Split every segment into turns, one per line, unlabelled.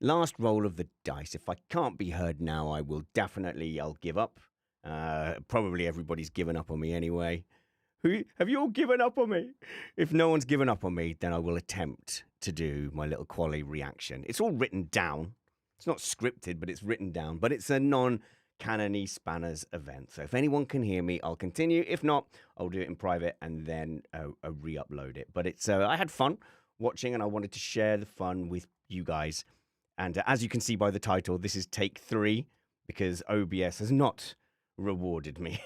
Last roll of the dice. If I can't be heard now, I'll give up. Probably everybody's given up on me anyway. Have you all given up on me? If no one's given up on me, then I will attempt to do my little qually reaction. It's all written down. It's not scripted, but it's written down. But it's a non-canon spanners event. So if anyone can hear me, I'll continue. If not, I'll do it in private and then re-upload it. But it's I had fun watching, and I wanted to share the fun with you guys. And as you can see by the title, this is take 3 because OBS has not rewarded me.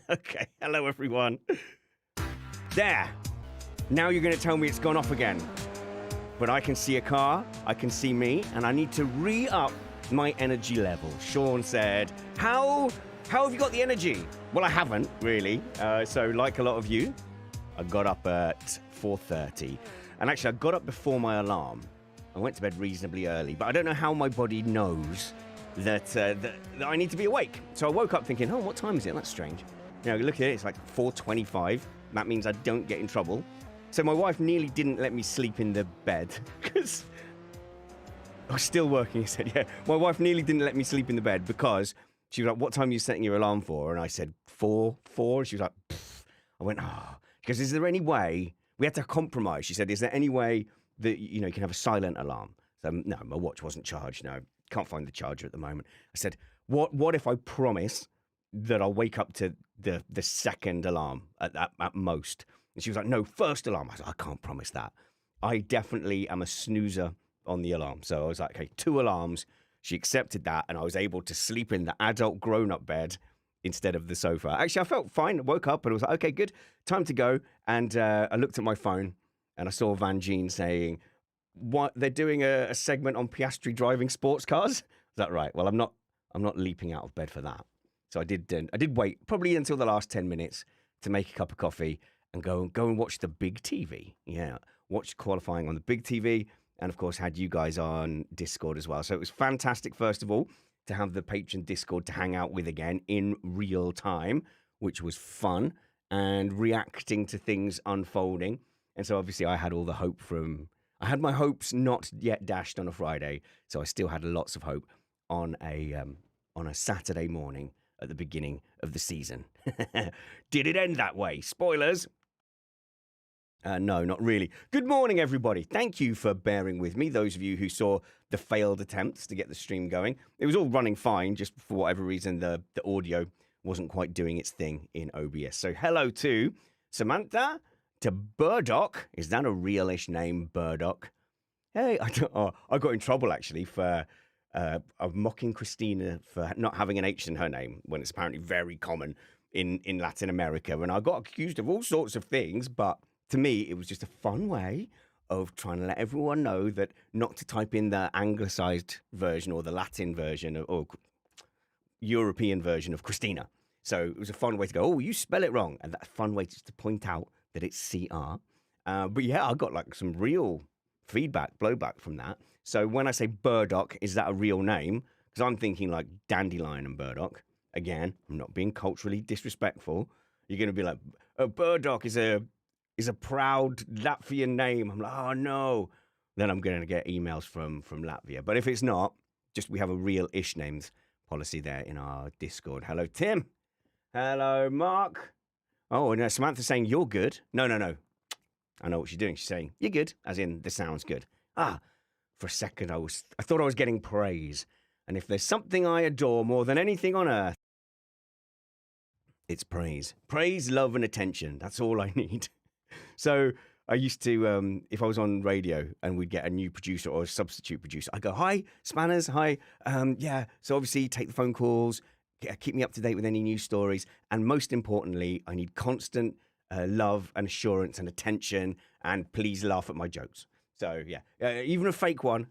Okay, hello everyone. There. Now you're going to tell me it's gone off again. But I can see a car, I can see me, and I need to re-up my energy level. Sean said, how have you got the energy? Well, I haven't, really. So like a lot of you, I got up at 4:30. And actually, I got up before my alarm. I went to bed reasonably early, but I don't know how my body knows that I need to be awake. So I woke up thinking, oh, what time is it? That's strange. You know, look at it, it's like 4:25. That means I don't get in trouble. So my wife nearly didn't let me sleep in the bed because I was still working. I said, yeah, my wife nearly didn't let me sleep in the bed because she was like, what time are you setting your alarm for? And I said, 4. She was like, pfft. I went, oh. She goes, is there any way, we had to compromise. She said, is there any way that, you know, you can have a silent alarm? So no, my watch wasn't charged. No, can't find the charger at the moment. I said, what if I promise that I'll wake up to the second alarm at most? And she was like, no, first alarm. I was like, I can't promise that. I definitely am a snoozer on the alarm. So I was like, okay, 2 alarms. She accepted that, and I was able to sleep in the adult grown-up bed instead of the sofa. Actually, I felt fine. I woke up and I was like, okay, good, time to go. And I looked at my phone and I saw Van Gene saying, what, they're doing a segment on Piastri driving sports cars? Is that right? Well, I'm not leaping out of bed for that. So I did wait probably until the last 10 minutes to make a cup of coffee and go and watch the big TV. Yeah, watched qualifying on the big TV, and of course had you guys on Discord as well. So it was fantastic, first of all, to have the patron Discord to hang out with again in real time, which was fun, and reacting to things unfolding. And so obviously I had my hopes not yet dashed on a Friday, so I still had lots of hope on a Saturday morning at the beginning of the season. Did it end that way? Spoilers. No, not really. Good morning, everybody. Thank you for bearing with me, those of you who saw the failed attempts to get the stream going. It was all running fine, just for whatever reason, the audio wasn't quite doing its thing in OBS. So hello to Samantha, to Burdock. Is that a real-ish name, Burdock? Hey, I got in trouble, actually, for mocking Christina for not having an H in her name, when it's apparently very common in Latin America. And I got accused of all sorts of things, but to me, it was just a fun way of trying to let everyone know that not to type in the anglicized version or the Latin version or European version of Christina. So it was a fun way to go, oh, you spell it wrong. And that's a fun way just to point out that it's CR. But yeah, I got like some real blowback from that. So when I say Burdock, is that a real name? Because I'm thinking like Dandelion and Burdock. Again, I'm not being culturally disrespectful. You're going to be like, oh, Burdock is a proud Latvian name. I'm like, oh no. Then I'm going to get emails from Latvia. But if it's not, just we have a real-ish names policy there in our Discord. Hello, Tim. Hello, Mark. Oh, and Samantha's saying, you're good. No. I know what she's doing. She's saying, you're good, as in the sound's good. For a second, I thought I was getting praise. And if there's something I adore more than anything on earth, it's praise. Praise, love, and attention. That's all I need. So I used to, if I was on radio and we'd get a new producer or a substitute producer, I'd go, hi, Spanners, hi. Yeah, so obviously take the phone calls, keep me up to date with any news stories. And most importantly, I need constant love and assurance and attention, and please laugh at my jokes. So yeah, even a fake one.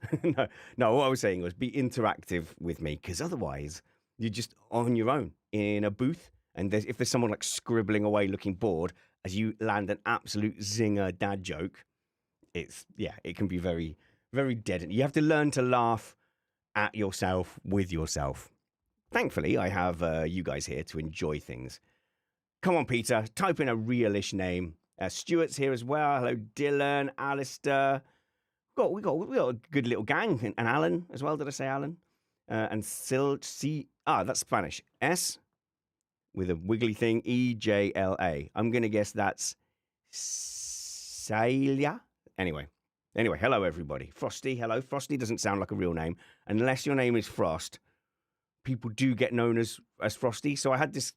No, what I was saying was be interactive with me, because otherwise you're just on your own in a booth. And if there's someone like scribbling away looking bored as you land an absolute zinger dad joke, it can be very, very dead. You have to learn to laugh at yourself with yourself. Thankfully, I have you guys here to enjoy things. Come on, Peter, type in a real-ish name. Stuart's here as well. Hello, Dylan, Alistair. we got a good little gang, and Alan as well. Did I say Alan? And that's Spanish. S with a wiggly thing. EJLA. I'm gonna guess that's Celia. Anyway, hello everybody. Frosty, hello. Frosty doesn't sound like a real name unless your name is Frost. People do get known as Frosty. So I had this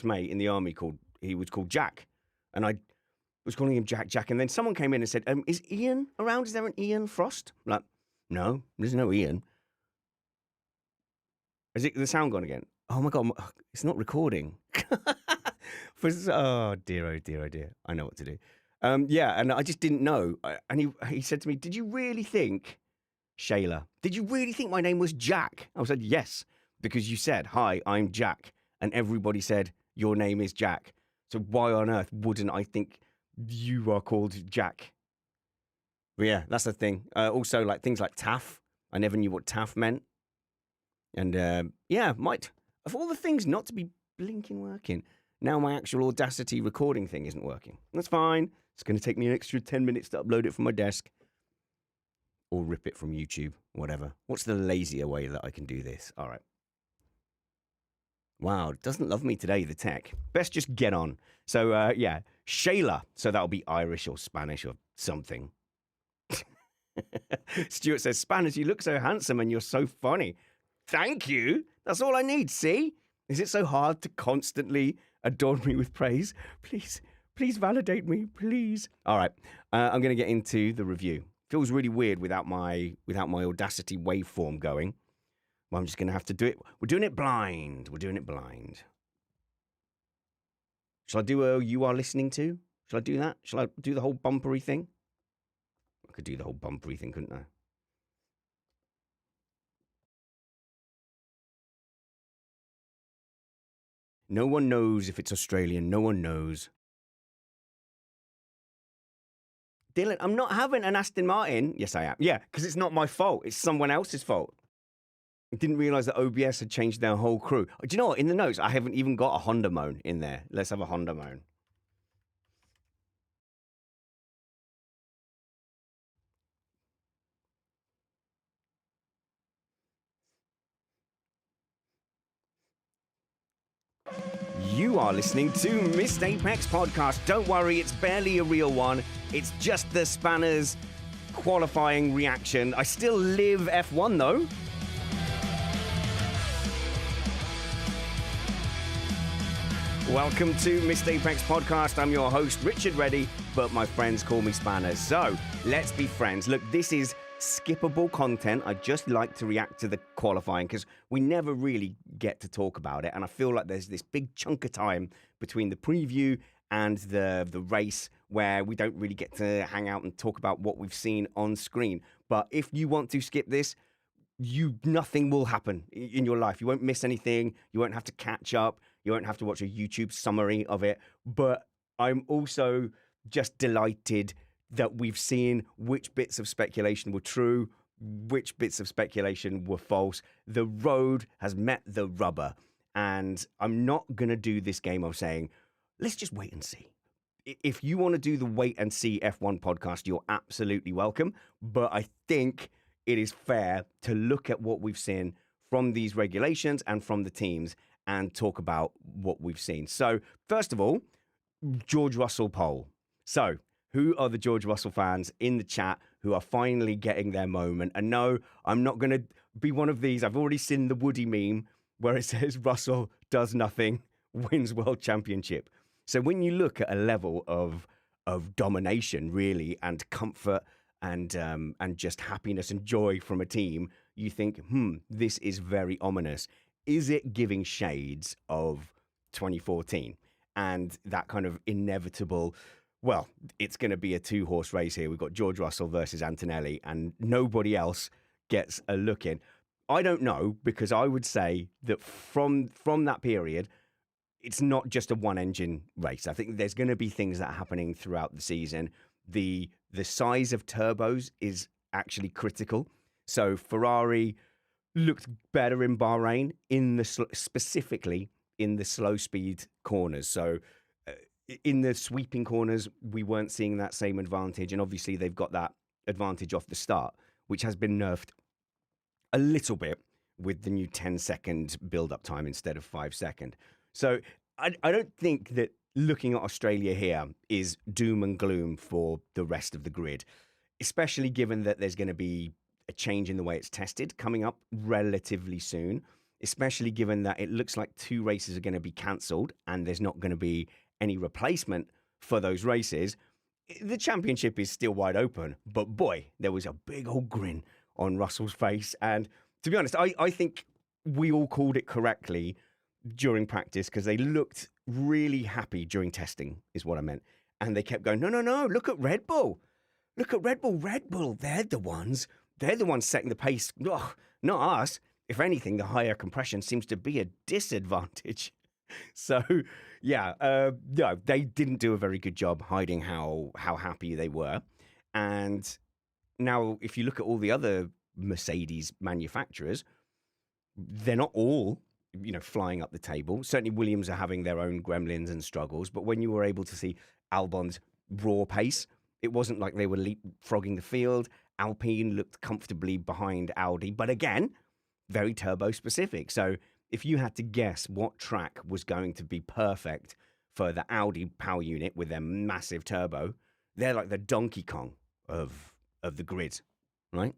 mate in the army he was called Jack, and I was calling him Jack. And then someone came in and said, "Is Ian around? Is there an Ian Frost?" I'm like, no, there's no Ian. Is it the sound gone again? Oh my god, it's not recording. Oh dear. I know what to do. Yeah, and I just didn't know. And he said to me, "Did you really think, Shayla? Did you really think my name was Jack?" I said, "Yes, because you said, 'Hi, I'm Jack,' and everybody said your name is Jack. So why on earth wouldn't I think you are called Jack?" But yeah, that's the thing. Also, like things like TAF. I never knew what TAF meant. And yeah, of all the things not to be blinking working, now my actual Audacity recording thing isn't working. That's fine. It's going to take me an extra 10 minutes to upload it from my desk. Or rip it from YouTube, whatever. What's the lazier way that I can do this? All right. Wow, it doesn't love me today, the tech. Best just get on. So, yeah, Shayla. So that'll be Irish or Spanish or something. Stuart says, "Spanish, you look so handsome and you're so funny." Thank you. That's all I need, see? Is it so hard to constantly adorn me with praise? Please validate me, please. All right, I'm going to get into the review. Feels really weird without my Audacity waveform going. Well, I'm just going to have to do it. We're doing it blind. Shall I do a "you are listening to"? Shall I do that? Shall I do the whole bumpery thing? I could do the whole bumpery thing, couldn't I? No one knows if it's Australian. No one knows. Dylan, I'm not having an Aston Martin. Yes, I am. Yeah, because it's not my fault. It's someone else's fault. I didn't realise that OBS had changed their whole crew. Do you know what? In the notes, I haven't even got a Honda moan in there. Let's have a Honda moan. You are listening to Missed Apex Podcast. Don't worry, it's barely a real one. It's just the Spanners qualifying reaction. I still live F1 though. Welcome to Missed Apex Podcast. I'm your host, Richard Reddy, but my friends call me Spanners. So let's be friends. Look, this is skippable content. I just like to react to the qualifying because we never really get to talk about it. And I feel like there's this big chunk of time between the preview and the race where we don't really get to hang out and talk about what we've seen on screen. But if you want to skip this, nothing will happen in your life. You won't miss anything. You won't have to catch up. You won't have to watch a YouTube summary of it. But I'm also just delighted that we've seen which bits of speculation were true, which bits of speculation were false. The road has met the rubber. And I'm not going to do this game of saying, let's just wait and see. If you want to do the wait and see F1 podcast, you're absolutely welcome. But I think it is fair to look at what we've seen from these regulations and from the teams and talk about what we've seen. So, first of all, George Russell poll. So, who are the George Russell fans in the chat who are finally getting their moment? And no, I'm not going to be one of these. I've already seen the Woody meme where it says Russell does nothing, wins world championship. So when you look at a level of domination, really, and comfort and just happiness and joy from a team, you think, this is very ominous. Is it giving shades of 2014 and that kind of inevitable? Well, it's going to be a two-horse race here. We've got George Russell versus Antonelli, and nobody else gets a look in. I don't know, because I would say that from that period, it's not just a one-engine race. I think there's going to be things that are happening throughout the season. The size of turbos is actually critical. So Ferrari looked better in Bahrain, specifically in the slow-speed corners. So in the sweeping corners, we weren't seeing that same advantage. And obviously, they've got that advantage off the start, which has been nerfed a little bit with the new 10-second build-up time instead of 5-second. So I don't think that looking at Australia here is doom and gloom for the rest of the grid, especially given that there's going to be a change in the way it's tested coming up relatively soon, especially given that it looks like 2 races are going to be cancelled and there's not going to be any replacement for those races. The championship is still wide open, but boy, there was a big old grin on Russell's face. And to be honest, I think we all called it correctly during practice because they looked really happy during testing, is what I meant. And they kept going, no, look at Red Bull. Look at Red Bull. Red Bull, they're the ones setting the pace. Ugh, not us. If anything, the higher compression seems to be a disadvantage. So, yeah, no, they didn't do a very good job hiding how happy they were. And now, if you look at all the other Mercedes manufacturers, they're not all, flying up the table. Certainly, Williams are having their own gremlins and struggles. But when you were able to see Albon's raw pace, it wasn't like they were leapfrogging the field. Alpine looked comfortably behind Audi. But again, very turbo specific. So if you had to guess what track was going to be perfect for the Audi power unit with their massive turbo, they're like the Donkey Kong of the grid, right?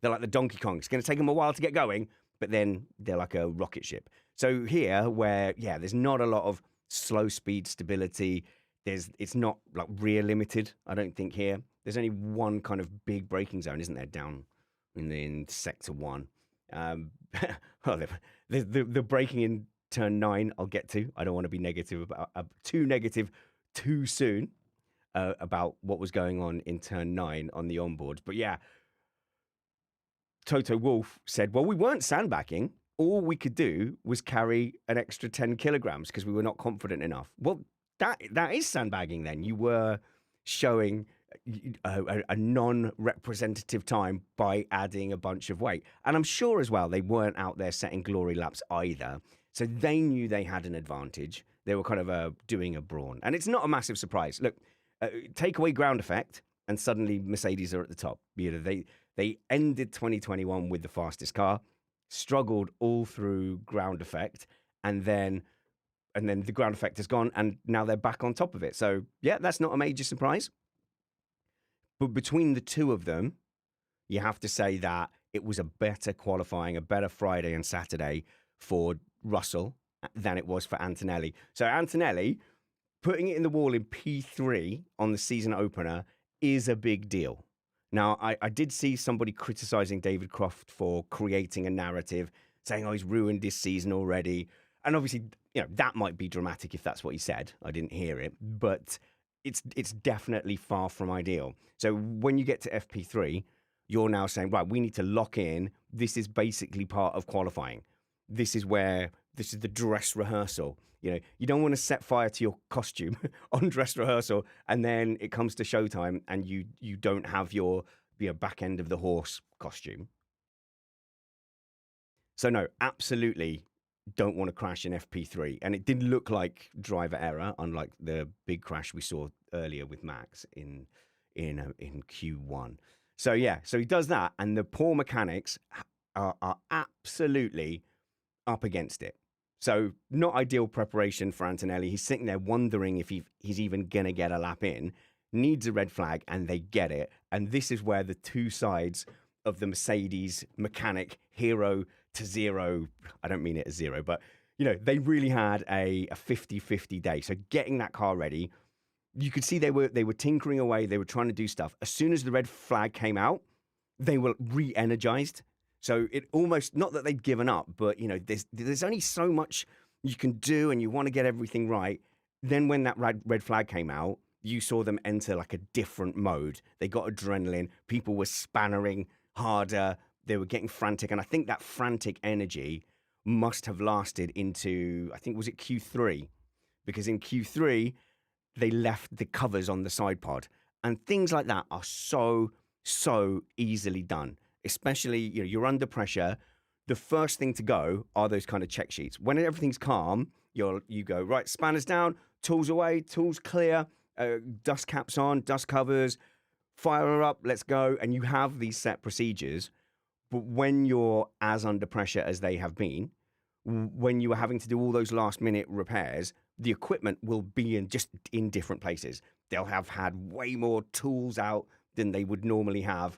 They're like the Donkey Kong. It's going to take them a while to get going, but then they're like a rocket ship. So here, where, there's not a lot of slow speed stability, it's not like rear limited, I don't think here. There's only one kind of big braking zone, isn't there, down in Sector 1. The braking in turn 9 I'll get to. I don't want to be negative about too negative too soon about what was going on in turn 9 on the onboard. But yeah, Toto Wolff said, well, we weren't sandbagging. All we could do was carry an extra 10 kilograms because we were not confident enough. Well, that is sandbagging then. You were showing a non-representative time by adding a bunch of weight. And I'm sure as well they weren't out there setting glory laps either. So they knew they had an advantage. They were kind of doing a brawn. And it's not a massive surprise. Look, take away ground effect and suddenly Mercedes are at the top. They ended 2021 with the fastest car, struggled all through ground effect, and then the ground effect is gone, and now they're back on top of it. So, yeah, that's not a major surprise. But between the two of them, you have to say that it was a better qualifying, a better Friday and Saturday for Russell than it was for Antonelli. So Antonelli, putting it in the wall in P3 on the season opener is a big deal. Now, I did see somebody criticizing David Croft for creating a narrative, saying, oh, he's ruined this season already. And obviously, that might be dramatic if that's what he said. I didn't hear it, but it's definitely far from ideal. So when you get to FP3, you're now saying, right, we need to lock in. This is basically part of qualifying. This is the dress rehearsal. You don't want to set fire to your costume on dress rehearsal, and then it comes to showtime and you don't have your back end of the horse costume. So no, absolutely don't want to crash in FP3. And it did look like driver error, unlike the big crash we saw earlier with Max in Q1. So yeah, so he does that, and the poor mechanics are absolutely up against it. So not ideal preparation for Antonelli. He's sitting there wondering if he's even going to get a lap in, needs a red flag, and they get it. And this is where the two sides of the Mercedes mechanic hero to zero, I don't mean it as zero, but, they really had a 50-50 day. So getting that car ready, you could see they were tinkering away. They were trying to do stuff. As soon as the red flag came out, they were re-energized. So it almost, not that they'd given up, but, there's only so much you can do and you want to get everything right. Then when that red flag came out, you saw them enter like a different mode. They got adrenaline. People were spannering harder. They were getting frantic. And I think that frantic energy must have lasted into, I think, was it Q3? Because in Q3, they left the covers on the side pod. And things like that are so easily done. Especially, you're under pressure. The first thing to go are those kind of check sheets. When everything's calm, you go, right, spanners down, tools away, tools clear, dust caps on, dust covers, fire her up, let's go. And you have these set procedures. But when you're as under pressure as they have been, when you are having to do all those last minute repairs, the equipment will be in different places. They'll have had way more tools out than they would normally have.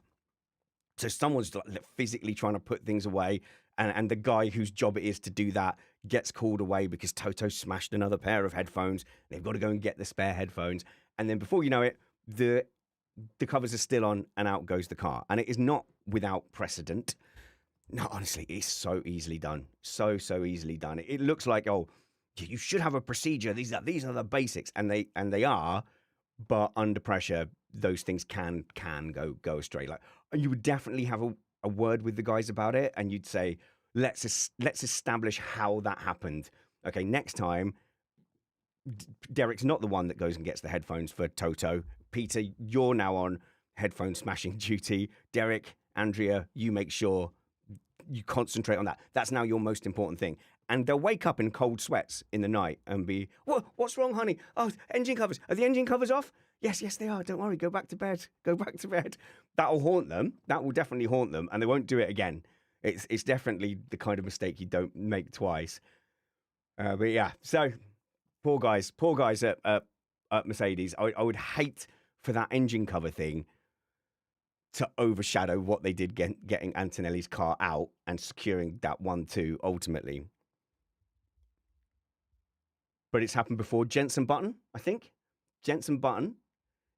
So someone's physically trying to put things away, and the guy whose job it is to do that gets called away because Toto smashed another pair of headphones. They've got to go and get the spare headphones. And then before you know it, the covers are still on and out goes the car. And it is not without precedent. No, honestly, it's so easily done. So easily done. It looks like, oh, you should have a procedure. These are the basics. And they are, but under pressure, those things can go astray. Like, you would definitely have a word with the guys about it, and you'd say, let's establish how that happened. Okay, next time, Derek's not the one that goes and gets the headphones for Toto. Peter, you're now on headphone smashing duty. Derek, Andrea, you make sure you concentrate on that. That's now your most important thing. And they'll wake up in cold sweats in the night and be, what's wrong, honey? Oh, engine covers. Are the engine covers off? Yes, they are. Don't worry. Go back to bed. Go back to bed. That'll haunt them. That will definitely haunt them, and they won't do it again. It's definitely the kind of mistake you don't make twice. But yeah, so poor guys at Mercedes. I would hate for that engine cover thing to overshadow what they did getting Antonelli's car out and securing that 1-2 ultimately. But it's happened before. Jenson Button, I think. Jenson Button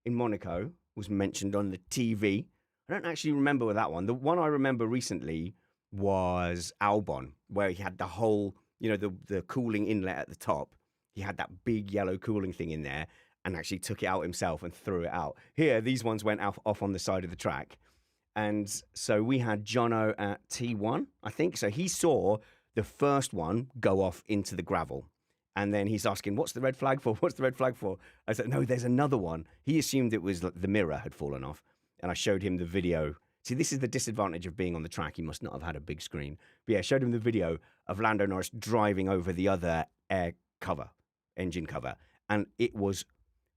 in Monaco was mentioned on the TV. I don't actually remember that one. The one I remember recently was Albon, where he had the whole, the cooling inlet at the top. He had that big yellow cooling thing in there and actually took it out himself and threw it out. Here, these ones went off on the side of the track. And so we had Jono at T1, I think. So he saw the first one go off into the gravel. And then he's asking, what's the red flag for? What's the red flag for? I said, no, there's another one. He assumed it was the mirror had fallen off. And I showed him the video. See, this is the disadvantage of being on the track. He must not have had a big screen. But yeah, I showed him the video of Lando Norris driving over the other engine cover. And it was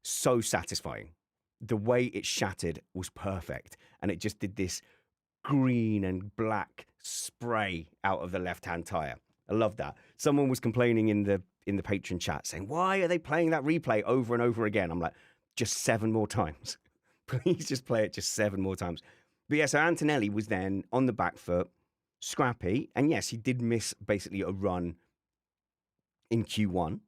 so satisfying. The way it shattered was perfect. And it just did this green and black spray out of the left-hand tyre. I love that. Someone was complaining in the patron chat saying, why are they playing that replay over and over again? I'm like, just 7 more times. Please just play it just 7 more times. But yeah, so Antonelli was then on the back foot, scrappy. And yes, he did miss basically a run in Q1.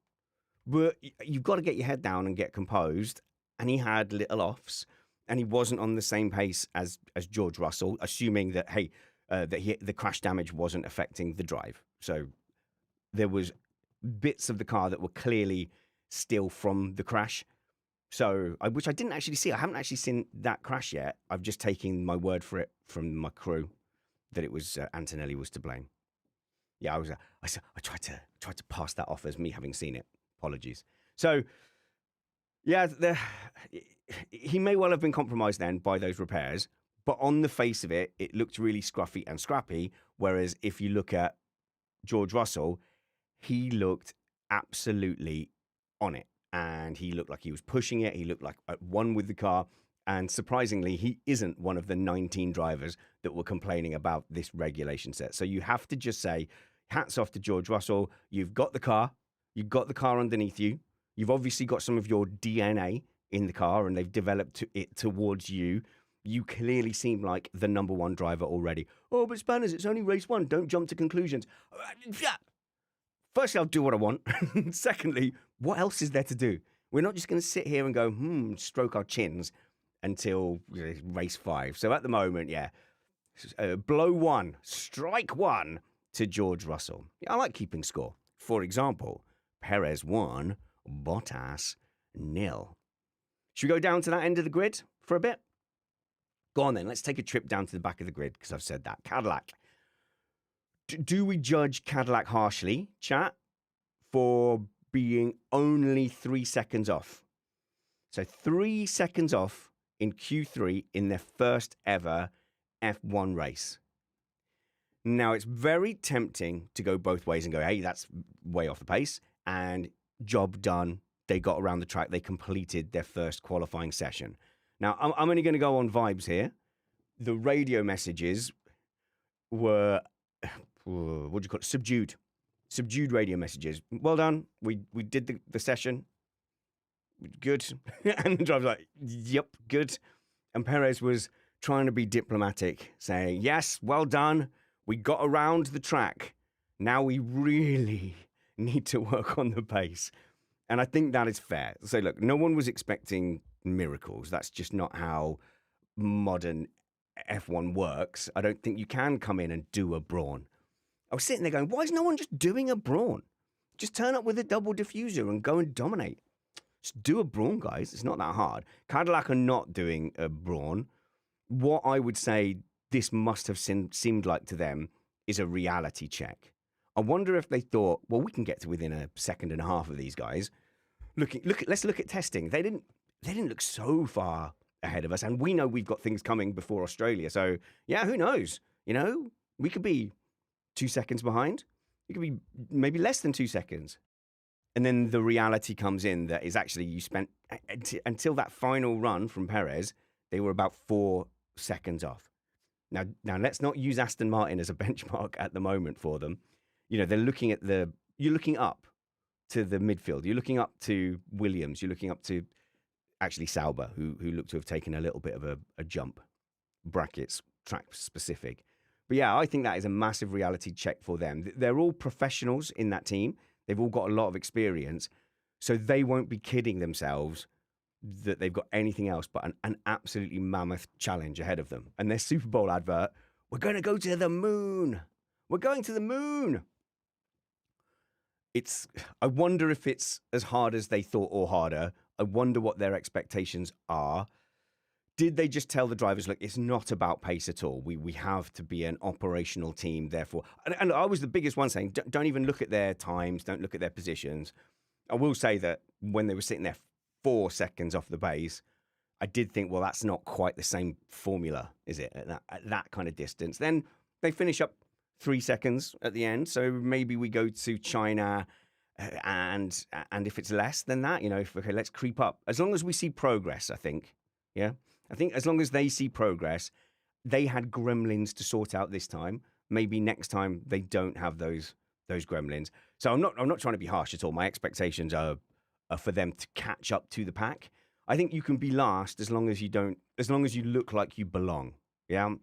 But you've got to get your head down and get composed. And he had little offs. And he wasn't on the same pace as George Russell, assuming that, hey, the crash damage wasn't affecting the drive. So there was bits of the car that were clearly still from the crash. So, which I didn't actually see. I haven't actually seen that crash yet. I've just taken my word for it from my crew that it was Antonelli was to blame. Yeah, I tried to pass that off as me having seen it. Apologies. So, yeah, he may well have been compromised then by those repairs, but on the face of it, it looked really scruffy and scrappy. Whereas if you look at George Russell, he looked absolutely on it. And he looked like he was pushing it. He looked like at one with the car. And surprisingly, he isn't one of the 19 drivers that were complaining about this regulation set. So you have to just say, hats off to George Russell. You've got the car. You've got the car underneath you. You've obviously got some of your DNA in the car, and they've developed it towards you. You clearly seem like the number one driver already. Oh, but Spanners, it's only race 1. Don't jump to conclusions. Firstly, I'll do what I want. Secondly, what else is there to do? We're not just going to sit here and go, stroke our chins until race 5. So at the moment, yeah, blow 1, strike 1 to George Russell. I like keeping score. For example, Perez 1, Bottas 0. Should we go down to that end of the grid for a bit? Go on then, let's take a trip down to the back of the grid because I've said that. Cadillac. Do we judge Cadillac harshly, chat, for being only 3 seconds off? So 3 seconds off in Q3 in their first ever F1 race. Now, it's very tempting to go both ways and go, hey, that's way off the pace. And job done. They got around the track. They completed their first qualifying session. Now, I'm only going to go on vibes here. The radio messages were, what do you call it? Subdued radio messages. Well done. We did the session. Good. And the driver's like, yep, good. And Perez was trying to be diplomatic, saying, yes, well done. We got around the track. Now we really need to work on the pace. And I think that is fair. So look, no one was expecting miracles. That's just not how modern F1 works. I don't think you can come in and do a brawn. I was sitting there going, why is no one just doing a brawn? Just turn up with a double diffuser and go and dominate. Just do a brawn, guys. It's not that hard. Cadillac are not doing a brawn. What I would say this must have seemed like to them is a reality check. I wonder if they thought, well, we can get to within a second and a half of these guys. Let's look at testing. They didn't look so far ahead of us, and we know we've got things coming before Australia. So yeah, who knows? You know, we could be 2 seconds behind. It could be maybe less than 2 seconds. And then the reality comes in that is actually you spent until that final run from Perez, they were about 4 seconds off. Now let's not use Aston Martin as a benchmark at the moment for them. You know, you're looking up to the midfield. You're looking up to Williams. You're looking up to actually Sauber, who looked to have taken a little bit of a jump, brackets, track specific. But yeah, I think that is a massive reality check for them. They're all professionals in that team. They've all got a lot of experience. So they won't be kidding themselves that they've got anything else but an absolutely mammoth challenge ahead of them. And their Super Bowl advert, we're going to go to the moon. We're going to the moon. I wonder if it's as hard as they thought or harder. I wonder what their expectations are. Did they just tell the drivers, look, it's not about pace at all. We have to be an operational team, therefore. And I was the biggest one saying, don't even look at their times. Don't look at their positions. I will say that when they were sitting there 4 seconds off the base, I did think, well, that's not quite the same formula, is it, at that kind of distance. Then they finish up 3 seconds at the end. So maybe we go to China and if it's less than that, you know, okay, let's creep up. As long as we see progress, I think. Yeah. I think as long as they see progress, they had gremlins to sort out this time. Maybe next time they don't have those gremlins. So I'm not trying to be harsh at all. My expectations are for them to catch up to the pack. I think you can be last as long as you look like you belong. Yeah.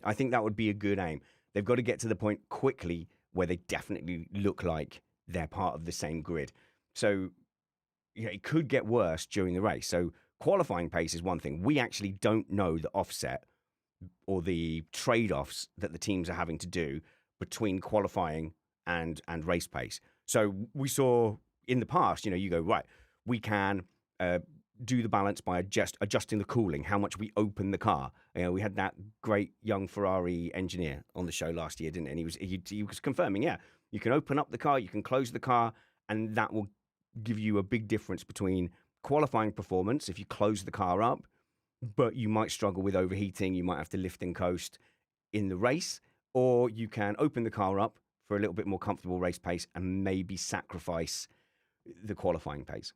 I think that would be a good aim. They've got to get to the point quickly where they definitely look like they're part of the same grid. So yeah, it could get worse during the race. So qualifying pace is one thing. We actually don't know the offset or the trade-offs that the teams are having to do between qualifying and race pace. So we saw in the past, you know, you go, right, we can do the balance by adjusting the cooling, how much we open the car. You know, we had that great young Ferrari engineer on the show last year, didn't he? And he was confirming, yeah, you can open up the car, you can close the car, and that will give you a big difference between qualifying performance if you close the car up, but you might struggle with overheating. You might have to lift and coast in the race, or you can open the car up for a little bit more comfortable race pace and maybe sacrifice the qualifying pace.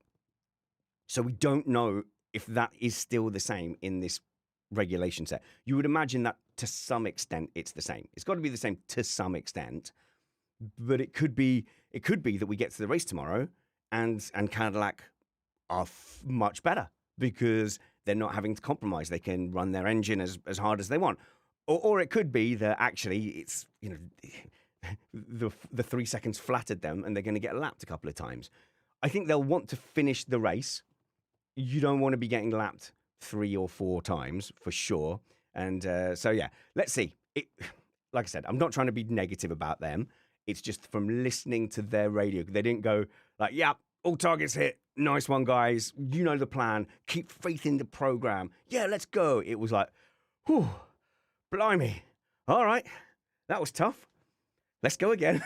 So we don't know if that is still the same in this regulation set. You would imagine that to some extent it's the same. It's got to be the same to some extent, but it could be that we get to the race tomorrow and Cadillac are much better because they're not having to compromise. They can run their engine as hard as they want. Or it could be that actually it's, you know, the 3 seconds flattered them and they're going to get lapped a couple of times. I think they'll want to finish the race. You don't want to be getting lapped 3 or 4 times for sure. And so, yeah, let's see. Like I said, I'm not trying to be negative about them. It's just from listening to their radio. They didn't go like, yeah, all targets hit. Nice one, guys. You know the plan. Keep faith in the program. Yeah, let's go. It was like, whew, blimey. All right. That was tough. Let's go again.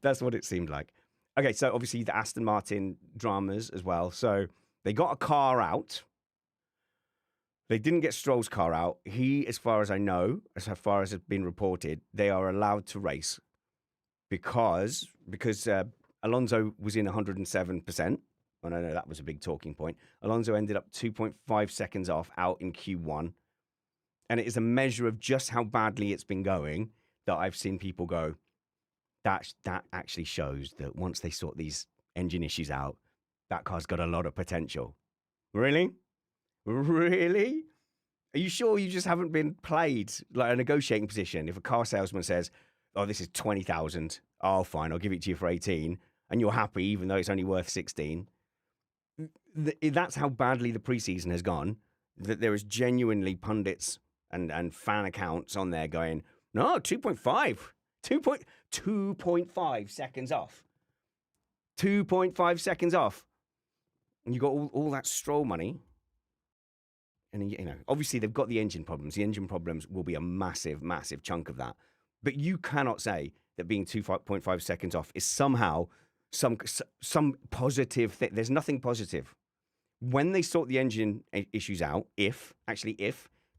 That's what it seemed like. Okay, so obviously the Aston Martin dramas as well. So they got a car out. They didn't get Stroll's car out. He, as far as I know, as far as it's been reported, they are allowed to race because Alonso was in 107%. Oh, no, that was a big talking point. Alonso ended up 2.5 seconds off out in Q1. And it is a measure of just how badly it's been going that I've seen people go, that actually shows that once they sort these engine issues out, that car's got a lot of potential. Really? Really? Are you sure you just haven't been played like a negotiating position? If a car salesman says, oh, this is 20,000, oh, fine, I'll give it to you for 18, and you're happy even though it's only worth 16, that's how badly the preseason has gone, that there is genuinely pundits and fan accounts on there going, no, 2.5, 2.5 seconds off. 2.5 seconds off. And you got all that Stroll money. And, obviously they've got the engine problems. The engine problems will be a massive, massive chunk of that. But you cannot say that being 2.5 seconds off is somehow some positive thing. There's nothing positive. When they sort the engine issues out, if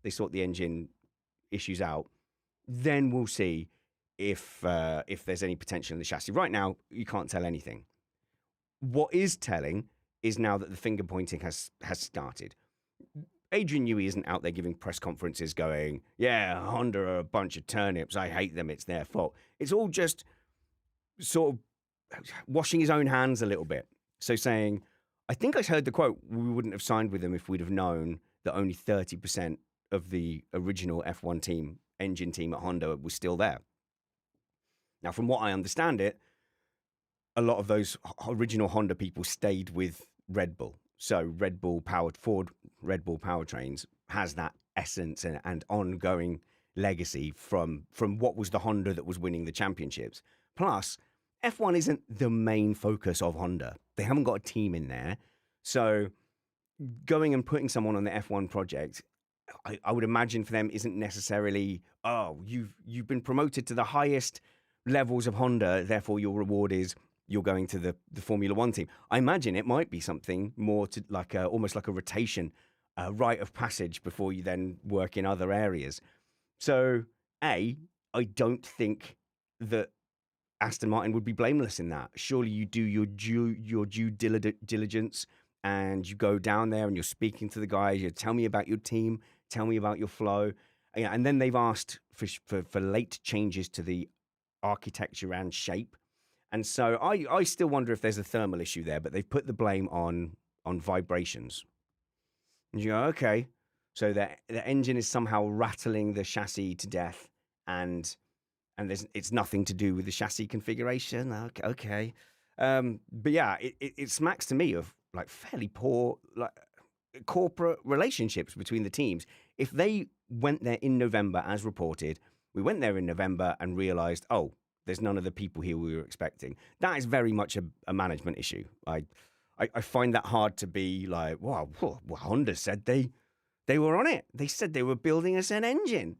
they sort the engine issues out, then we'll see if there's any potential in the chassis. Right now, you can't tell anything. What is telling is now that the finger pointing has started. Adrian Newey isn't out there giving press conferences going, yeah, Honda are a bunch of turnips. I hate them. It's their fault. It's all just sort of washing his own hands a little bit. So saying, I think I heard the quote, we wouldn't have signed with them if we'd have known that only 30% of the original F1 team, engine team at Honda was still there. Now, from what I understand it, a lot of those original Honda people stayed with Red Bull. So Ford Red Bull powertrains has that essence and ongoing legacy from what was the Honda that was winning the championships. Plus, F1 isn't the main focus of Honda. They haven't got a team in there. So going and putting someone on the F1 project, I would imagine for them isn't necessarily, oh, you've been promoted to the highest levels of Honda, therefore your reward is you're going to the Formula One team. I imagine it might be something more to like almost like a rotation, rite of passage before you then work in other areas. So, I don't think that Aston Martin would be blameless in that. Surely you do your due diligence and you go down there and you're speaking to the guys. You tell me about your team, tell me about your flow. And then they've asked for late changes to the architecture and shape. And so I still wonder if there's a thermal issue there, but they've put the blame on vibrations. And you go, okay, so the engine is somehow rattling the chassis to death, and it's nothing to do with the chassis configuration. Okay. But yeah, it smacks to me of like fairly poor like corporate relationships between the teams. If they went there in November, as reported, we went there in November and realized, oh, there's none of the people here we were expecting. That is very much a management issue. I find that hard to be like, wow, Honda said they were on it. They said they were building us an engine.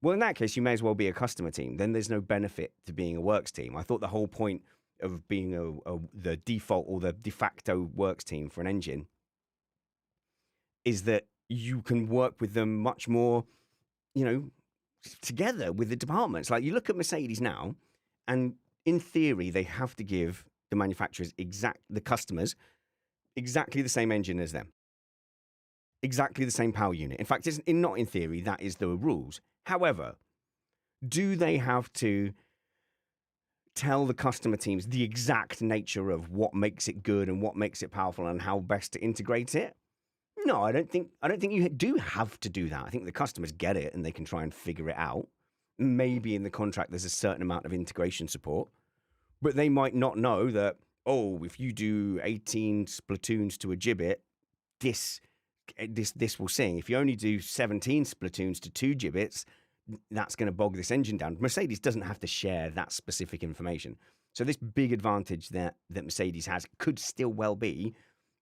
Well, in that case, you may as well be a customer team. Then there's no benefit to being a works team. I thought the whole point of being the default or the de facto works team for an engine is that you can work with them much more, together with the departments. Like you look at Mercedes now, and in theory, they have to give the manufacturers the customers, exactly the same engine as them. Exactly the same power unit. In fact, not in theory, that is the rules. However, do they have to tell the customer teams the exact nature of what makes it good and what makes it powerful and how best to integrate it? No, I don't think you do have to do that. I think the customers get it and they can try and figure it out. Maybe in the contract there's a certain amount of integration support, but they might not know that, oh, if you do 18 splatoons to a gibbet, this will sing. If you only do 17 splatoons to 2 gibbets, that's going to bog this engine down. Mercedes doesn't have to share that specific information. So this big advantage that Mercedes has could still well be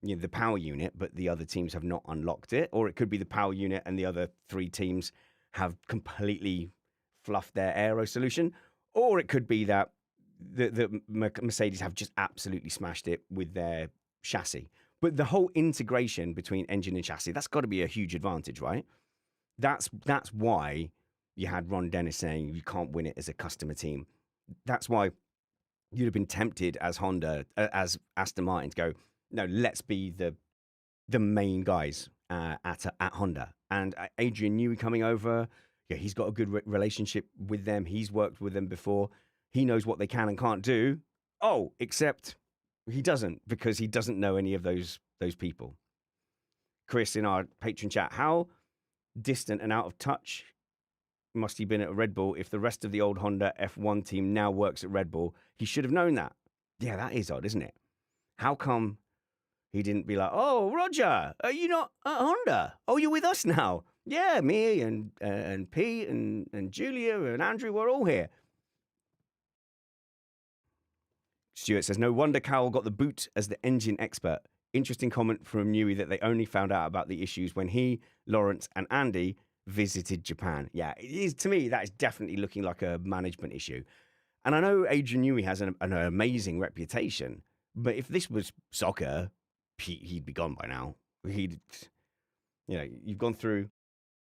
the power unit, but the other teams have not unlocked it. Or it could be the power unit and the other 3 teams have completely fluffed their aero solution. Or it could be that the Mercedes have just absolutely smashed it with their chassis. But the whole integration between engine and chassis, that's got to be a huge advantage, right? That's why you had Ron Dennis saying you can't win it as a customer team. That's why you'd have been tempted as Honda, as Aston Martin to go, no, let's be the main guys at Honda. And Adrian Newey coming over, yeah, he's got a good relationship with them. He's worked with them before. He knows what they can and can't do. Oh, except he doesn't, because he doesn't know any of those people. Chris in our patron chat, how distant and out of touch must he been at Red Bull if the rest of the old Honda F1 team now works at Red Bull? He should have known that. Yeah, that is odd, isn't it? How come he didn't be like, oh, Roger, are you not at Honda? Oh, you're with us now. Yeah, me and Pete and Julia and Andrew, we're all here. Stuart says, no wonder Cowell got the boot as the engine expert. Interesting comment from Newey that they only found out about the issues when he, Lawrence, and Andy visited Japan. Yeah, it is, to me, that is definitely looking like a management issue. And I know Adrian Newey has an amazing reputation, but if this was soccer, he'd be gone by now. You've gone through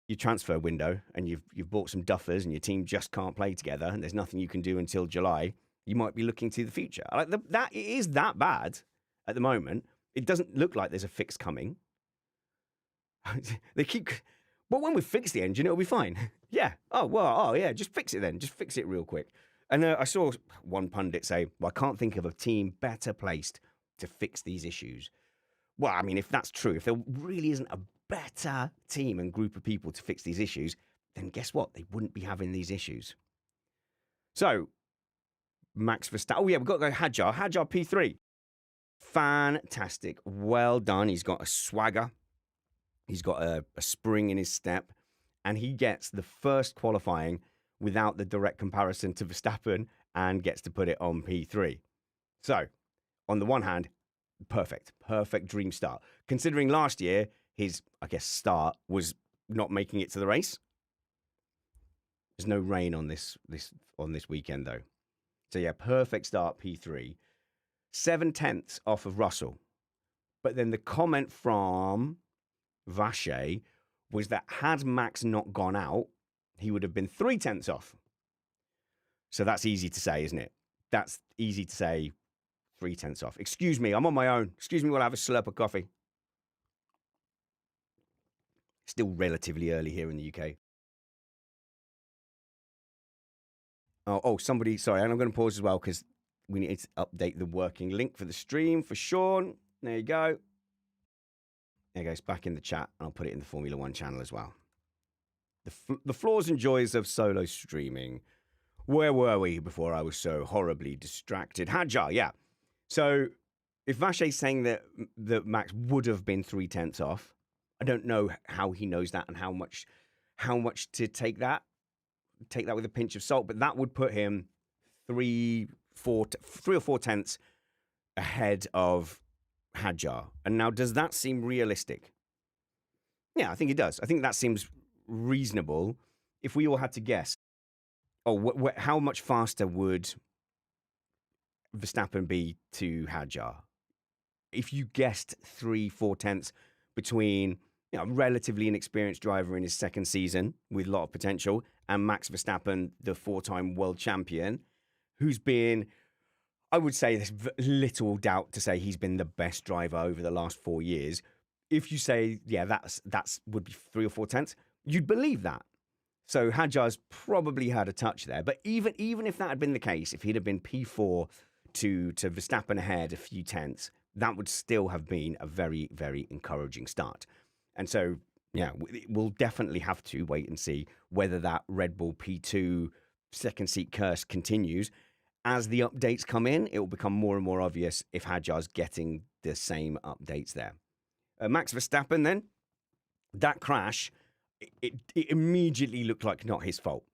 your transfer window and you've bought some duffers and your team just can't play together and there's nothing you can do until July. You might be looking to the future. Like that, it is that bad at the moment. It doesn't look like there's a fix coming. They keep, well, when we fix the engine, it'll be fine. Yeah. Oh, yeah. Just fix it then. Just fix it real quick. And I saw one pundit say, well, I can't think of a team better placed to fix these issues. Well, I mean, if that's true, if there really isn't a better team and group of people to fix these issues, then guess what? They wouldn't be having these issues. So, Max Verstappen. Oh, yeah, we've got to go Hadjar. Hadjar P3. Fantastic. Well done. He's got a swagger. He's got a spring in his step. And he gets the first qualifying without the direct comparison to Verstappen and gets to put it on P3. So, on the one hand, perfect dream start. Considering last year, his, I guess, start was not making it to the race. There's no rain on this weekend, though. So, yeah, perfect start, P3. 7/10 off of Russell. But then the comment from Vache was that had Max not gone out, he would have been 0.3 off. So that's easy to say, isn't it? That's easy to say, 0.3 off. Excuse me, I'm on my own. Excuse me while I have a slurp of coffee. Still relatively early here in the UK. Oh, somebody, sorry, and I'm going to pause as well because we need to update the working link for the stream for Sean. There you go. There goes back in the chat, and I'll put it in the Formula One channel as well. The flaws and joys of solo streaming. Where were we before I was so horribly distracted? Hadjar, yeah. So if Vache's saying that Max would have been 0.3 off, I don't know how he knows that and how much to take that with a pinch of salt, but that would put him 3 or 4 tenths ahead of Hadjar. And now, does that seem realistic? Yeah, I think it does. I think that seems reasonable. If we all had to guess, how much faster would Verstappen be to Hadjar? If you guessed 3-4 tenths between a relatively inexperienced driver in his second season with a lot of potential and Max Verstappen, the 4-time world champion, who's been, I would say there's little doubt to say he's been the best driver over the last 4 years. If you say, yeah, that's would be 3 or 4 tenths, you'd believe that. So Hadjar's probably had a touch there. But even if that had been the case, if he'd have been P4 to Verstappen ahead a few tenths, that would still have been a very, very encouraging start. And so, yeah, we'll definitely have to wait and see whether that Red Bull P2 second seat curse continues. As the updates come in, it will become more and more obvious if Hadjar's getting the same updates there. Max Verstappen then, that crash, it immediately looked like not his fault.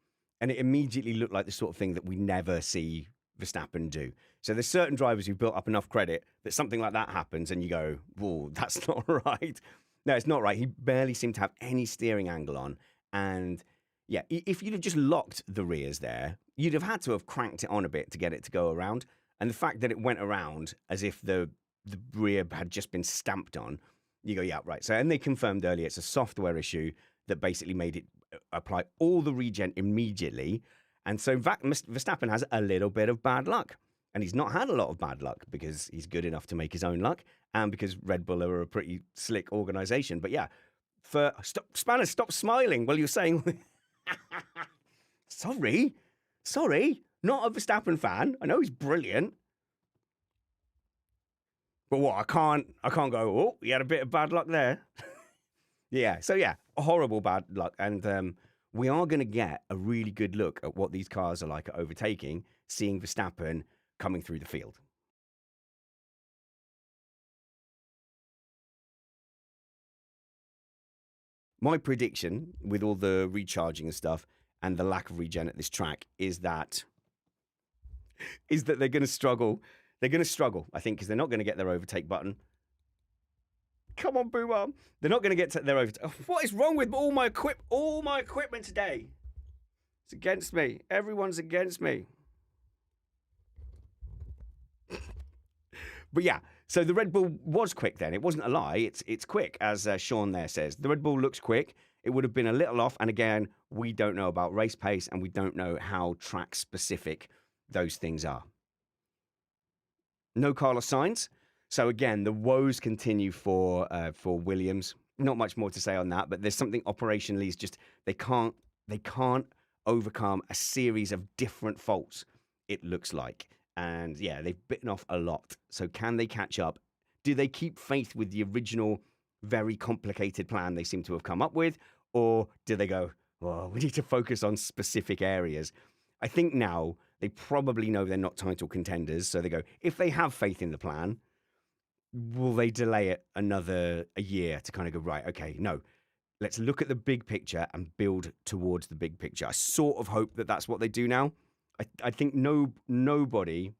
And it immediately looked like the sort of thing that we never see Verstappen do. So there's certain drivers who've built up enough credit that something like that happens and you go, whoa, that's not right. No, it's not right. He barely seemed to have any steering angle on. And yeah, if you'd have just locked the rears there, you'd have had to have cranked it on a bit to get it to go around. And the fact that it went around as if the rear had just been stamped on, you go, yeah, right. So, and they confirmed earlier it's a software issue that basically made it apply all the regen immediately. And so Verstappen has a little bit of bad luck. And he's not had a lot of bad luck because he's good enough to make his own luck and because Red Bull are a pretty slick organization. But yeah, Spanish, stop smiling while you're saying, sorry, not a Verstappen fan. I know he's brilliant. But what, I can't go, oh, he had a bit of bad luck there. Yeah, so yeah, horrible bad luck. And we are going to get a really good look at what these cars are like at overtaking, seeing Verstappen coming through the field. My prediction with all the recharging and stuff and the lack of regen at this track is that they're going to struggle. They're going to struggle, I think, because they're not going to get their overtake button. Come on, Boomer. They're not going to get to their overtake. What is wrong with all my equipment today? It's against me. Everyone's against me. But yeah, so the Red Bull was quick then. It wasn't a lie. It's quick, as Sean there says. The Red Bull looks quick. It would have been a little off. And again, we don't know about race pace and we don't know how track specific those things are. No Carlos Sainz. So again, the woes continue for Williams. Not much more to say on that, but there's something operationally is just they can't overcome a series of different faults, it looks like. And yeah, they've bitten off a lot. So can they catch up? Do they keep faith with the original, very complicated plan they seem to have come up with? Or do they go, oh, we need to focus on specific areas? I think now they probably know they're not title contenders. So they go, if they have faith in the plan, will they delay it a year to kind of go, right, okay, no, let's look at the big picture and build towards the big picture. I sort of hope that that's what they do now. I think nobody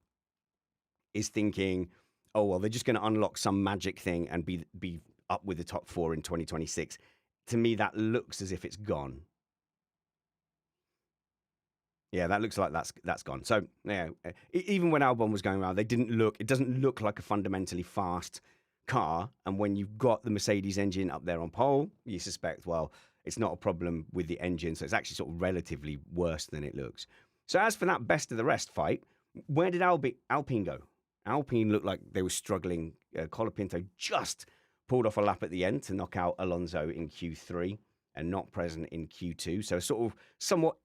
is thinking, oh, well, they're just going to unlock some magic thing and be up with the top 4 in 2026. To me, that looks as if it's gone. Yeah, that looks like that's gone. So, yeah, even when Albon was going around, it doesn't look like a fundamentally fast car. And when you've got the Mercedes engine up there on pole, you suspect, well, it's not a problem with the engine. So it's actually sort of relatively worse than it looks. So as for that best of the rest fight, where did Alpine go? Alpine looked like they were struggling. Colapinto just pulled off a lap at the end to knock out Alonso in Q3 and not present in Q2. So sort of somewhat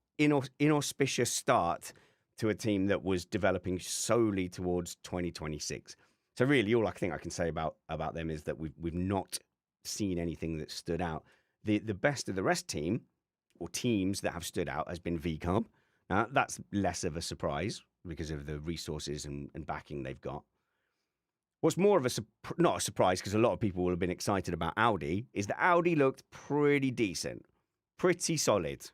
inauspicious start to a team that was developing solely towards 2026. So really, all I think I can say about them is that we've not seen anything that stood out. The best of the rest team or teams that have stood out has been VCarb. Now, that's less of a surprise because of the resources and backing they've got. What's more of not a surprise, because a lot of people will have been excited about Audi, is that Audi looked pretty decent, pretty solid.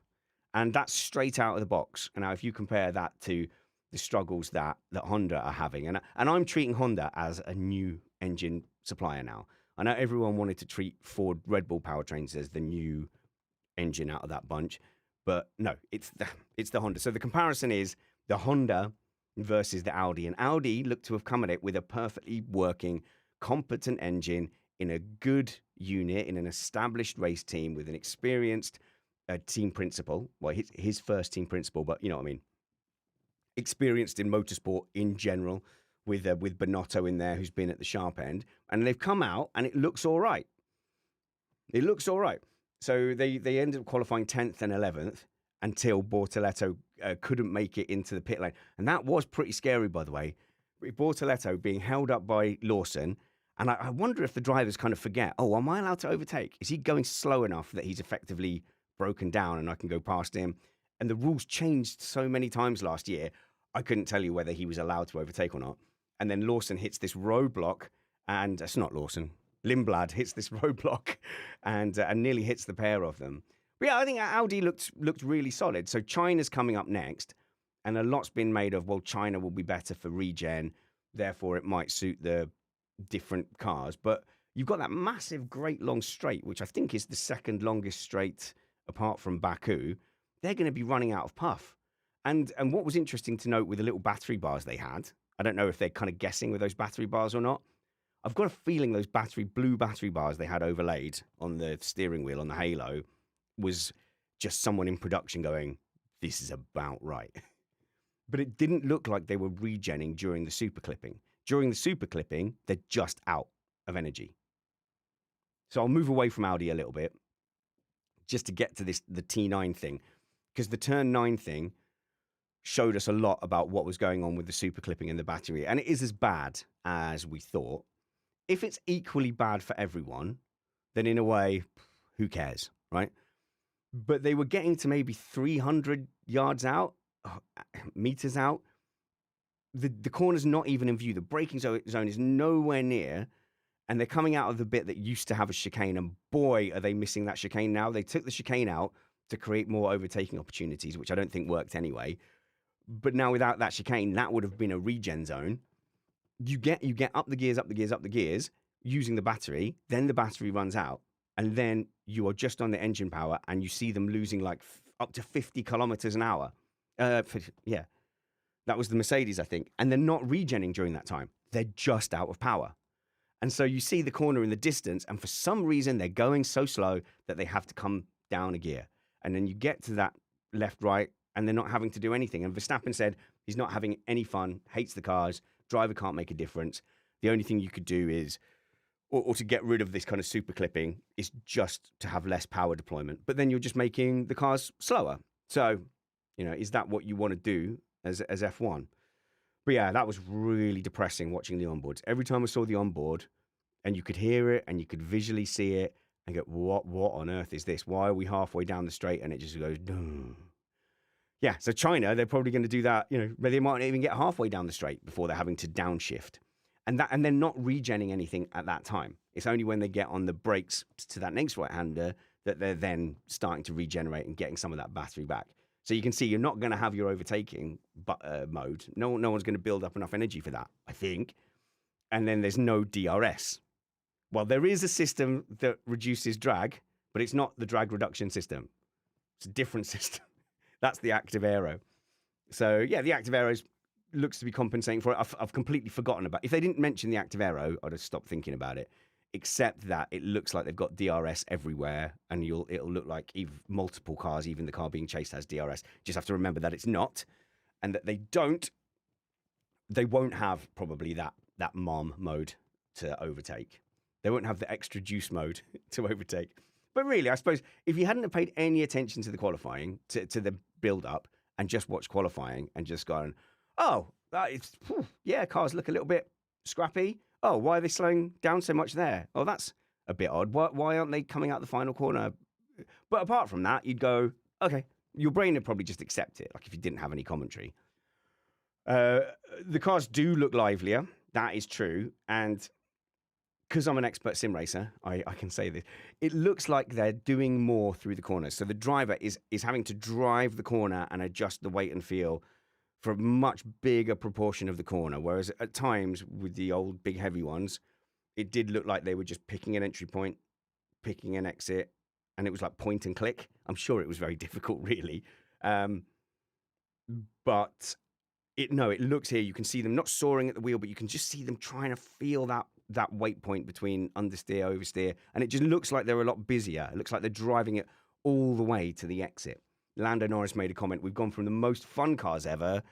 And that's straight out of the box. And now if you compare that to the struggles that Honda are having, and I'm treating Honda as a new engine supplier now. I know everyone wanted to treat Ford Red Bull powertrains as the new engine out of that bunch. But no, it's the Honda. So the comparison is the Honda versus the Audi. And Audi looked to have come at it with a perfectly working, competent engine in a good unit, in an established race team with an experienced team principal. Well, his first team principal, but you know what I mean. Experienced in motorsport in general, with Binotto in there, who's been at the sharp end. And they've come out and it looks all right. It looks all right. So they ended up qualifying 10th and 11th until Bortoleto couldn't make it into the pit lane. And that was pretty scary, by the way. Bortoleto being held up by Lawson. And I wonder if the drivers kind of forget, oh, am I allowed to overtake? Is he going slow enough that he's effectively broken down and I can go past him? And the rules changed so many times last year, I couldn't tell you whether he was allowed to overtake or not. And then Lawson hits this roadblock, and it's not Lawson. Lindblad hits this roadblock and nearly hits the pair of them. But yeah, I think Audi looked really solid. So China's coming up next, and a lot's been made of, well, China will be better for regen, therefore it might suit the different cars. But you've got that massive, great long straight, which I think is the second longest straight apart from Baku. They're going to be running out of puff. And what was interesting to note with the little battery bars they had, I don't know if they're kind of guessing with those battery bars or not. I've got a feeling those blue battery bars they had overlaid on the steering wheel on the Halo was just someone in production going, this is about right. but it didn't look like they were regenning during the super clipping. During the super clipping, they're just out of energy. So I'll move away from Audi a little bit just to get to the T9 thing, because the turn 9 thing showed us a lot about what was going on with the super clipping and the battery, and it is as bad as we thought. If it's equally bad for everyone, then in a way, who cares, right? But they were getting to maybe 300 yards out, meters out. The corner's not even in view. The braking zone is nowhere near, and they're coming out of the bit that used to have a chicane, and boy, are they missing that chicane now. They took the chicane out to create more overtaking opportunities, which I don't think worked anyway. But now without that chicane, that would have been a regen zone. You get up the gears using the battery, then the battery runs out, and then you are just on the engine power, and you see them losing like up to 50 kilometers an hour. Yeah, that was the Mercedes, I think. And they're not regenning during that time. They're just out of power. And so you see the corner in the distance, and for some reason, they're going so slow that they have to come down a gear. And then you get to that left, right, and they're not having to do anything. And Verstappen said he's not having any fun, hates the cars, driver can't make a difference. The only thing you could do is, or to get rid of this kind of super clipping, is just to have less power deployment. But then you're just making the cars slower. So, is that what you want to do as F1? But yeah, that was really depressing watching the onboards. Every time I saw the onboard, and you could hear it, and you could visually see it, and go, what on earth is this? Why are we halfway down the straight? And it just goes, duh. Yeah, so China, they're probably going to do that. They might not even get halfway down the straight before they're having to downshift. And they're not regenning anything at that time. It's only when they get on the brakes to that next right-hander that they're then starting to regenerate and getting some of that battery back. So you can see you're not going to have your overtaking mode. No one's going to build up enough energy for that, I think. And then there's no DRS. Well, there is a system that reduces drag, but it's not the drag reduction system. It's a different system. That's the active aero. So yeah, the active aero looks to be compensating for it. I've completely forgotten about it. If they didn't mention the active aero, I'd have stopped thinking about it. Except that it looks like they've got DRS everywhere, and it'll look like multiple cars, even the car being chased, has DRS. Just have to remember that it's not, and that they won't have probably that mom mode to overtake. They won't have the extra juice mode to overtake. But really, I suppose if you hadn't have paid any attention to the qualifying, to the build-up, and just watched qualifying and just gone, oh, cars look a little bit scrappy. Oh, why are they slowing down so much there? Oh, that's a bit odd. Why aren't they coming out the final corner? But apart from that, you'd go, okay, your brain would probably just accept it, like if you didn't have any commentary. The cars do look livelier. That is true. And because I'm an expert sim racer, I can say this. It looks like they're doing more through the corners. So the driver is having to drive the corner and adjust the weight and feel for a much bigger proportion of the corner. Whereas at times with the old big heavy ones, it did look like they were just picking an entry point, picking an exit, and it was like point and click. I'm sure it was very difficult, really. But it looks here, you can see them not soaring at the wheel, but you can just see them trying to feel that weight point between understeer, oversteer, and it just looks like they're a lot busier. It looks like they're driving it all the way to the exit. Lando Norris made a comment, we've gone from the most fun cars ever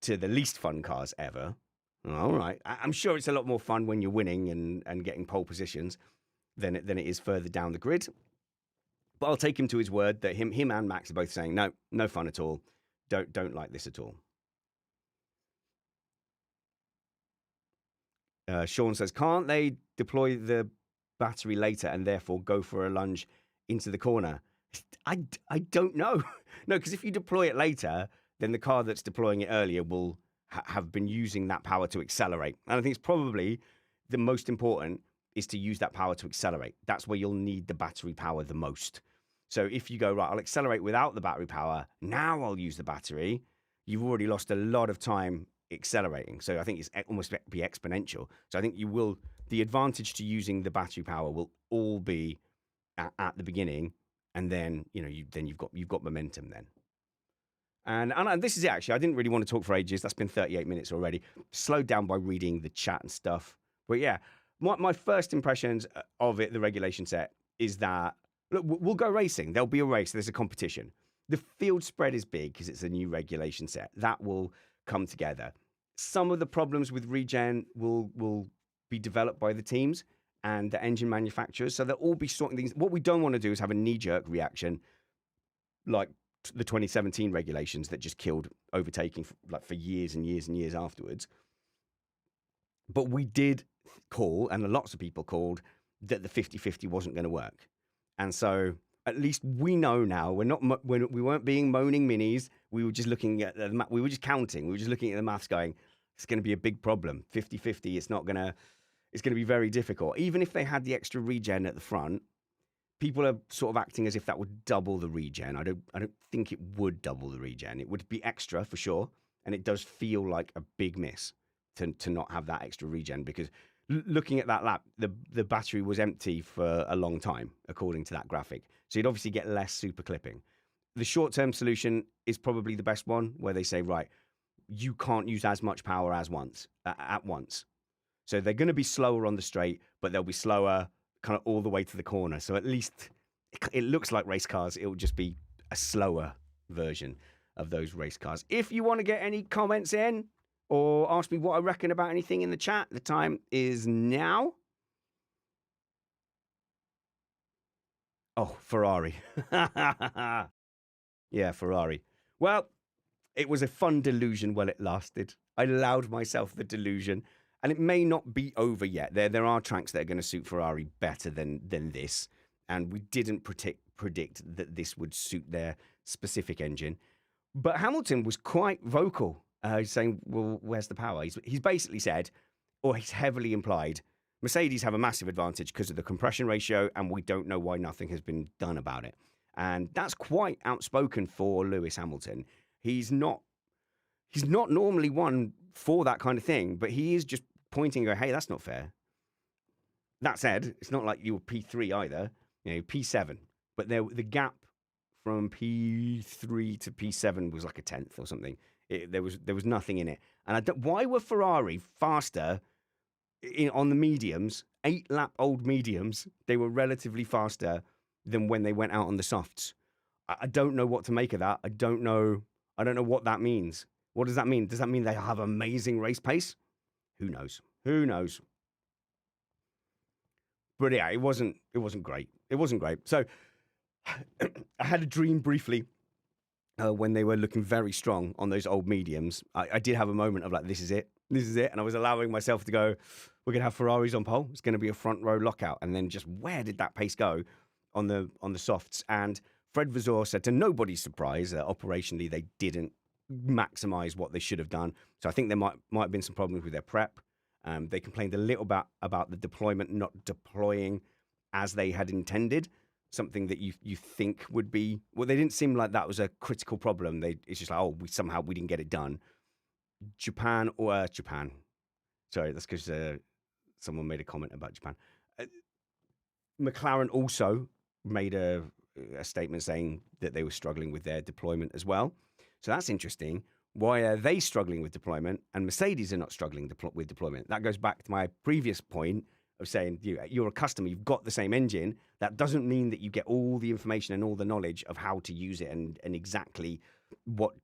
to the least fun cars ever. All right. I'm sure it's a lot more fun when you're winning and getting pole positions than it is further down the grid. But I'll take him to his word that him and Max are both saying, no fun at all. Don't like this at all. Sean says, can't they deploy the battery later and therefore go for a lunge into the corner? I don't know. No, because if you deploy it later, then the car that's deploying it earlier will have been using that power to accelerate. And I think it's probably the most important is to use that power to accelerate. That's where you'll need the battery power the most. So if you go, right, I'll accelerate without the battery power, now I'll use the battery, you've already lost a lot of time accelerating. So I think it's almost be exponential. So I think the advantage to using the battery power will all be at the beginning, and then you've got momentum then. And this is it, actually. I didn't really want to talk for ages. That's been 38 minutes already. Slowed down by reading the chat and stuff. But yeah, my first impressions of it, the regulation set, is that, look, we'll go racing. There'll be a race. There's a competition. The field spread is big because it's a new regulation set. That will come together. Some of the problems with regen will be developed by the teams and the engine manufacturers. So they'll all be sorting things. What we don't want to do is have a knee-jerk reaction like the 2017 regulations that just killed overtaking for years and years and years afterwards. But we did call, and lots of people called, that the 50-50 wasn't going to work. And so at least we know now. We weren't being moaning minis. We were just looking at we were just counting. We were just looking at the maths, going, it's going to be a big problem. 50-50. It's going to be very difficult. Even if they had the extra regen at the front, people are sort of acting as if that would double the regen. I don't think it would double the regen. It would be extra for sure, and it does feel like a big miss to not have that extra regen, because looking at that lap, the battery was empty for a long time, according to that graphic. So you'd obviously get less super clipping. The short-term solution is probably the best one, where they say, right, you can't use as much power as at once. So they're going to be slower on the straight, but they'll be slower kind of all the way to the corner. So at least it looks like race cars. It will just be a slower version of those race cars. If you want to get any comments in or ask me what I reckon about anything in the chat, the time is now. Oh, Ferrari. Yeah, Ferrari. Well, it was a fun delusion while it lasted. I allowed myself the delusion. And it may not be over yet. There are tracks that are going to suit Ferrari better than this. And we didn't predict that this would suit their specific engine. But Hamilton was quite vocal, saying, well, where's the power? He's basically said, or he's heavily implied, Mercedes have a massive advantage because of the compression ratio, and we don't know why nothing has been done about it. And that's quite outspoken for Lewis Hamilton. He's not normally one for that kind of thing, but he is just pointing and go, hey, that's not fair. That said, it's not like you were P3 either, P7. But the gap from P3 to P7 was like a tenth or something. There was nothing in it. And why were Ferrari faster on the mediums, 8-lap-old mediums? They were relatively faster than when they went out on the softs. I don't know what to make of that. I don't know what that means. What does that mean? Does that mean they have amazing race pace? Who knows? Who knows? But yeah, it wasn't great. It wasn't great. So I had a dream briefly when they were looking very strong on those old mediums. I did have a moment of like, this is it. And I was allowing myself to go, we're going to have Ferraris on pole. It's going to be a front row lockout. And then just where did that pace go on the softs? And Fred Vasseur said, to nobody's surprise, operationally, they didn't maximize what they should have done. So I think there might have been some problems with their prep. They complained a little bit about the deployment not deploying as they had intended, something that you think would be, well, they didn't seem like that was a critical problem. It's just like, oh, we didn't get it done. Japan. Sorry, that's because someone made a comment about Japan. McLaren also made a statement saying that they were struggling with their deployment as well. So that's interesting. Why are they struggling with deployment and Mercedes are not struggling with deployment? That goes back to my previous point of saying you're a customer, you've got the same engine. That doesn't mean that you get all the information and all the knowledge of how to use it and exactly what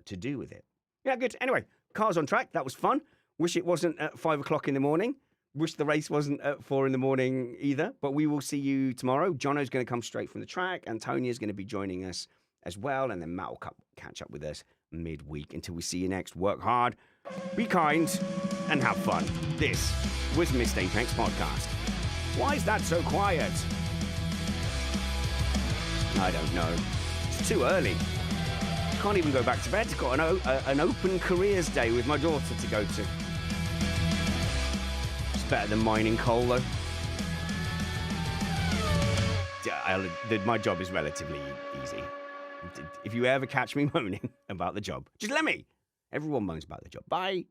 to do with it. Yeah, good. Anyway, cars on track. That was fun. Wish it wasn't at 5 o'clock in the morning. Wish the race wasn't at 4 in the morning either. But we will see you tomorrow. Jono's going to come straight from the track. Antonia's going to be joining us as well. And then Matt will catch up with us midweek. Until we see you next, work hard, be kind, and have fun. This was Missed Apex Podcast. Why is that so quiet? I don't know. It's too early. Can't even go back to bed. Got an open careers day with my daughter to go to. It's better than mining coal, though. My job is relatively easy. If you ever catch me moaning about the job, just let me. Everyone moans about the job. Bye.